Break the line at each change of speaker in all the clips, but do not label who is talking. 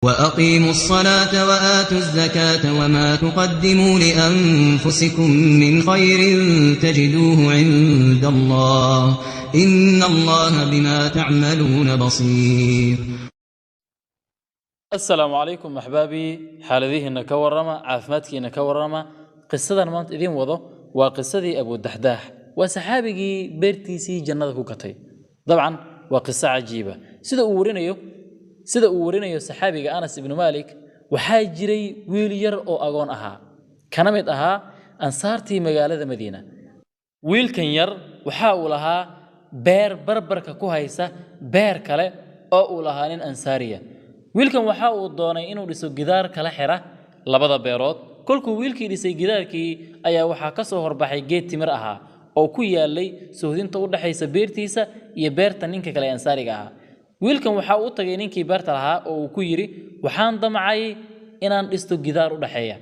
وأقيموا الصلاة وآتوا الزكاة وما تقدموا لأنفسكم من خير تجدوه عند الله إن الله بما تعملون بصير.
السلام عليكم أحبابي، حالذيه إنك ورما عافماتك إنك ورما قصة مانت إذين وضو وقصة أبو الدحداح وسحابي بيرتيسي جنة كوكتي. طبعا وقصة عجيبة sida uu warinayo saxaabiga Anas ibn Malik waxaa jiray wiil yar oo agoon ahaa kana mid ahaa ansaartii magaalada Madiina. wiilkan yar waxa uu lahaa beer barbarka ku haysa beer kale oo uu lahaa nin ansaariya. wiilkan waxa uu doonay inuu dhiso gidaar kala xira labada beerood. kolkuu wiilkii dhisay gidaarkii ayaa waxa ka soo horbaxay geed timir ahaa oo ku yaalay suuhdinta u dhaxaysa beertiisa iyo beerta ninka kale ansaariga ahaa. wiilkan waxa uu tagay ninkii beerta lahaa oo uu ku yiri waxaan damcay inaan dhisto gidaar u dhaxeeya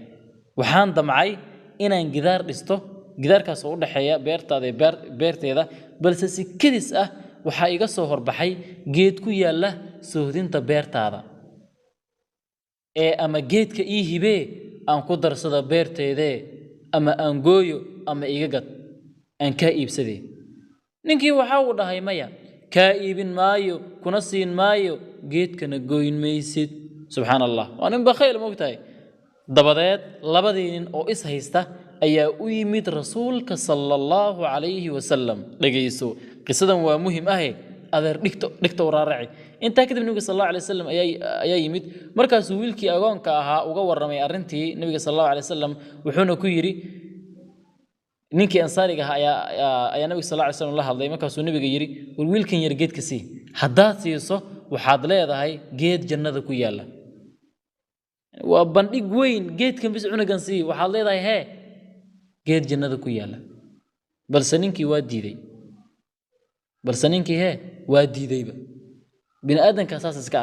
gidaarkaas oo u dhaxeeya beertaada iyo beerteeda balse si kadis ah waxa iga soo horbaxay geed ku yaala suuhdinta beertaada ama geedka ii hibee aan ku darsado beerteeda ama aan gooyo ama iga gad aan ka iibsaday. ninkii waxa uu dhahay maya كائبن مايو كنسين مايو جيت كنا جوين ميسد سبحان الله وأنا بخيل موقتاي ضبضات لبدين أو إسهيسته أي أيمد رسولك صلى الله عليه وسلم لجيسو قصة ومهم أهي هذا دكتور رارعي أنت كده النبي صلى الله عليه وسلم أي يمد مركز ويلكي أجان كأها وجور رمي أرنتي النبي صلى الله عليه وسلم وحنا كيري ninkii ansaariga ayaa nabiga sallallahu alayhi wasallam la hadlay markaasuu nabiga yiri wiilkan yar geedka sii haddaad siiso waxaad leedahay geed jannada ku yaala. waa bandhig weyn geedkan bis cunugan sii waxaad leedahay geed jannada ku yaala. balse ninkii waa diidayba bini aadanka asaas iska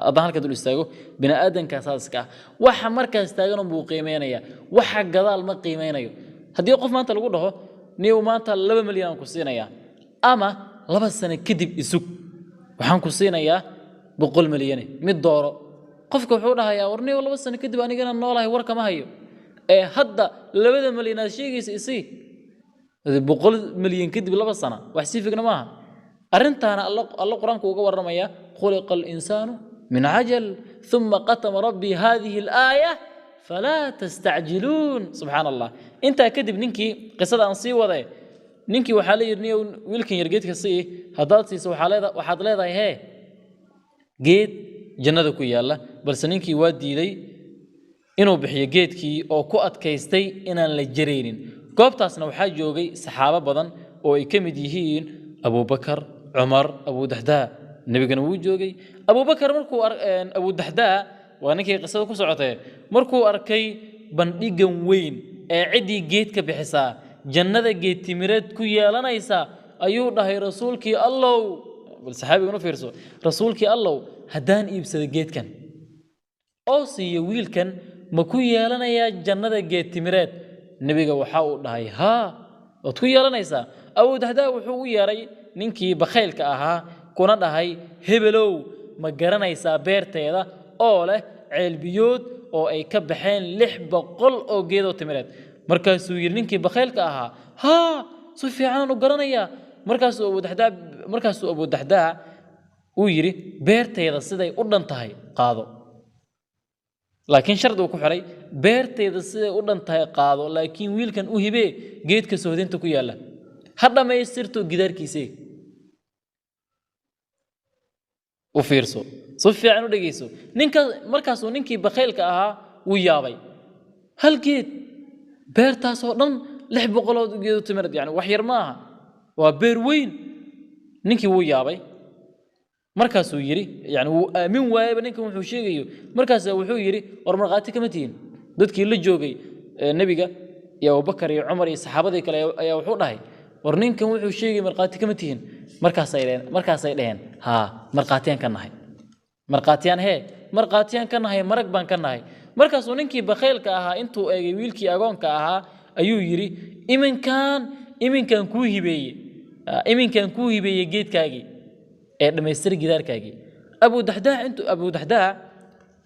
adan halka dul istaago bini aadanka asaas iska waxa markaas taagan uu qiimeynaya waxa gadaal ma qiimeynayo. haddii qof maanta lagu dhaho niyow maanta 2 milyan ku siinaya ama 2 sano kadib isug waxaan ku siinayaa 100 milyan mid dooro qofka wuxuu dhahayaa war niyow 2 sano kadib anigana noolahay war kama hayo hadda 2 milyan aad sheegaysa isii 100 milyan kadib 2 sano wax si figna maaha. arrintaana Allah quraanku uga waramaya khuliqal insaanu min ajal thumma qatama rabbi hadhihi al-aya فلا تستعجلون سبحان الله. انت كدب نينكي قصه ان سي وده نينكي waxa la yirnay wiilkan yar geedka sii hadaad siiso waxaad leedahay geed jannada ku yaala balse ninkii waa diiday inuu bixiyo geedkii oo ku adkaystay inaan la jareynin. goobtaasna waxa joogay saxaabo badan oo ay kamid yihiin Abu Bakar, Umar, Abu Dahda. nabigana wuu joogay. Abu Bakar markuu Abu Dahda وأنك قصة كسرته مركو أركي بندقن وين عدي جيت كبحسا جنة جيت تمرد كويا لنا يسا أيوه ده رسولك الله والصحابي منو فيرسو رسولك الله هدان إبسد جيت كان أوصي يويل كان مكويا لنا يا جنة جيت تمرد النبي وحاو ده ها وتكويا لنا يسا أو ده وحو ياري نينكي بخيل كأها كنا ده هبلو مجرنا يسا بيرته ده oo leh ceel biyood oo ay ka baxeen 600 oo geedo timireed. markaasuu yiri ninkii bakhaylka ahaa si fiican u garanaya. markaasuu Abu Dahda uu yiri beertayda siday u dhan tahay qaado laakiin shardi uu ku xiray beertayda siday u dhan tahay qaado laakiin wiilkan u hibee geedka soodinta ku yaala hadda ma isirto gidaarkiisii وفيرسو صفي عنو دغيسو markaasuu ninkii bakhaylka ahaa uu yaabay hal geed beertaas oo dhan 600 geedo timirad yani wax yar maaha waa beer weyn. ninkii wuu yaabay markaasuu yiri yani wuu aamin waayay ninkan wuxuu sheegayo wuxuu yiri war marqaati kama tiin dadkii la joogay nabiga iyo Abu Bakar iyo Umar iyo saxaabadii kale ayaa wuxuu dhahay war ninkan wuxuu sheegay marqaati kama tiin markaasay dhaheen marqaatiyaan ka nahay marag baan ka nahay. markaasuu ninkii bakhaylka ahaa intuu eegay wiilkii agoonka ahaa ayuu yiri iminkan kuu hibeeyey geedkaagii ee dhamaystir gidaarkaagii. Abu Dahda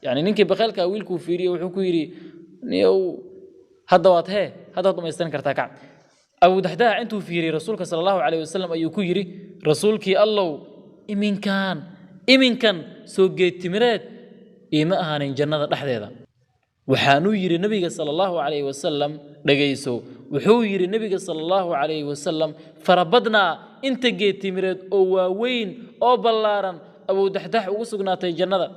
يعني نينكي بخيلك ويلكو فيري وحكو يري نيو هذا واتها هذا ما يستن كرتا كعب أبو دحداح أنتو فيري رسولك صلى الله عليه وسلم أيوكو يري رسولك الله إمين كان سوقيت تمرات إما أهان جنة دحديدا waxaanu yiri nabiga sallallahu alayhi wasallam dhageyso wuxuu yiri nabiga sallallahu alayhi wasallam farabadna inta geetimireed oo waaweyn oo ballaaran Abu Dahdah ugu sugnaatay jannada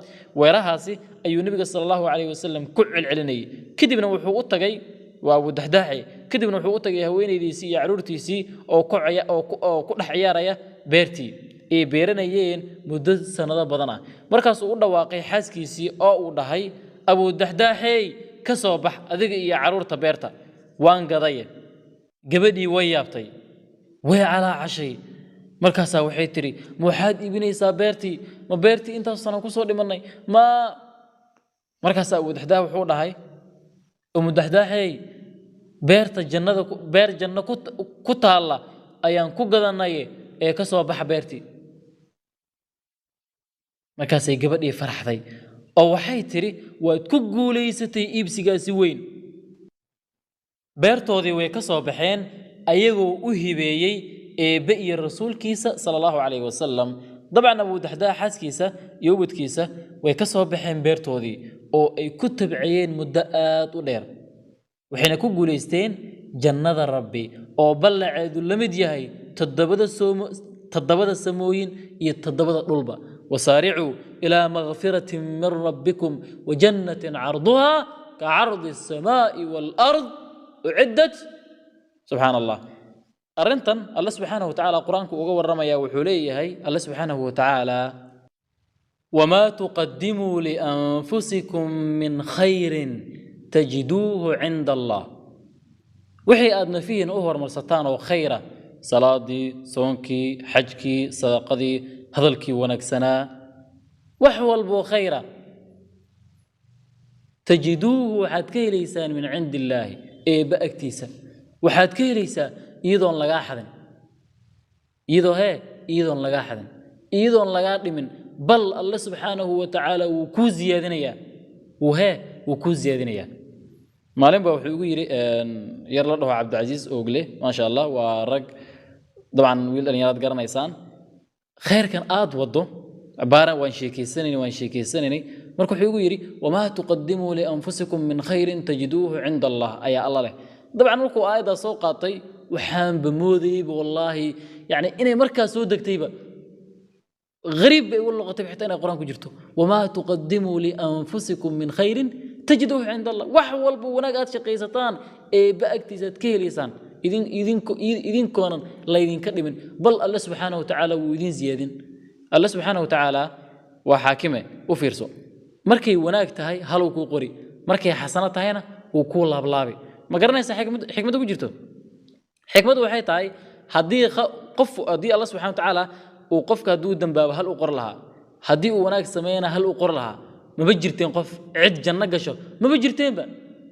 weerahaasi ayuu nabiga sallallahu alayhi wasallam ku cilcilinay kadibna wuxuu u tagay waa Abu Dahdah kadibna wuxuu u tagay haweenaydiisii iyo caruurtiisii oo ku dhex ciyaaraya beertii ee beeranayeen muddo sanado badan ah markaas uu u dhawaaqay xaaskiisii oo uu dhahay أبو الدحداحي كسبح أذيك يا عرور تبيرتا وان قضية قبدي ويابتي وي على عشي مركزها وحيتري موحد ابني سابيرتي ما بيرتي انت اصلا كسر مني ما مركزها أبو الدحداح وحورها هاي أم الدحداحي بيرت الجنة بير جنة كت الله أيان كوجدناي كسبح بيرتي مركزها قبدي فرحتي oo waxay tiri waad ku guuleysatay iibsigaasi weyn beertoodii way ka soo baxeen ayagoo u hibeeyay eebe iyo rasuulkiisa sallallahu alayhi wasallam dabcan Abu Dahdah xaaskiisa iyo wadkiisa way ka soo baxeen beertoodii oo ay ku tabciyeen muddo aad u dheer waxayna ku guuleysteen jannada rabbi oo ballaceedu la mid yahay todobada samooyin iyo todobada dhulba وسارعوا إلى مغفرة من ربكم وجنة عرضها كعرض السماء والأرض أعدت سبحان الله أرنتن الله سبحانه وتعالى قرآنك وقوى الرمية وحوليه هي الله سبحانه وتعالى وما تقدموا لأنفسكم من خير تجدوه عند الله وحي أدنى فيه أهور مرستان وخيرة صلاة صونكي حجكي صدقدي هذلك ونكسنا وحول بو خيرا تجدوه حد كي ليسان من عند الله إيه بأكتيسا وحد كي ليسا إيضون لغا حدن إيضون لغا حدن إيضون لغا من بل الله سبحانه وتعالى وكو زيادنيا وكو زيادنيا مالين بوحيقو يرلا له عبد العزيز أوغلي ما شاء الله ورق طبعا ويل أن يراد قرن إيسان خير كان وضو عبارة وان شيكيسنني مركو حيقو يري وما تقدموا لأنفسكم من خير تجدوه عند الله أي الله له طبعا مركو آية سوقاتي وحام بموذيب والله يعني إني مركز سودك تيبا غريب يقول لغة حتى أنا القرآن كجرته وما تقدموا لأنفسكم من خير تجدوه عند الله وحول بوناقات شقيستان بأكتزات كيليسان إذن كونن لا إذن كدمن بل الله سبحانه وتعالى وإذن زيادين الله سبحانه وتعالى وحاكمه وفيرسو مركي وناك تهي هلو كو قري مركي حسنة تهينا وكو لابلابي ما قرنيسا حكمة كجرتو حكمة waxay tahay hadii qof hadii Allah subhanahu wa ta'ala uu qofka duu dambaaba hal u qor laha hadii uu wanaag sameeyana hal u qor laha ma jirteen qof cid janna gasho ma jirteenba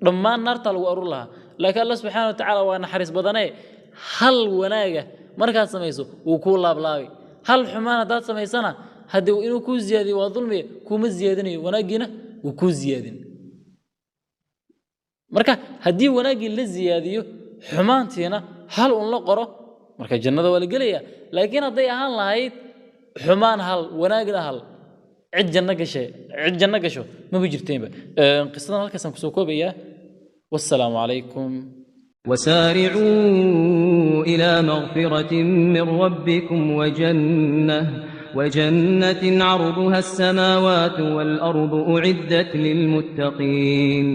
dhammaan naarta lagu arur laha laakiin Allah subhanahu wa ta'ala waa naxariis badanay hal wanaaga markaad sameeyso uu ku laablaabi hal xumaan hadaad sameeysana hadii inuu ku ziyaadiyo waa dulmi kuma ziyaadinayo wanaagina uu ku ziyaadin marka hadii wanaagi la ziyaadiyo xumaantiina hal un la qoro marka jannada waa la gelaya laakiin haday ahaan lahayd xumaan hal wanaagna hal cid janna gasho ma jirteenba qisadan halkaas aan ku soo koobaya والسلام عليكم
وسارعوا إلى مغفرة من ربكم وجنة عرضها السماوات والأرض أعدت للمتقين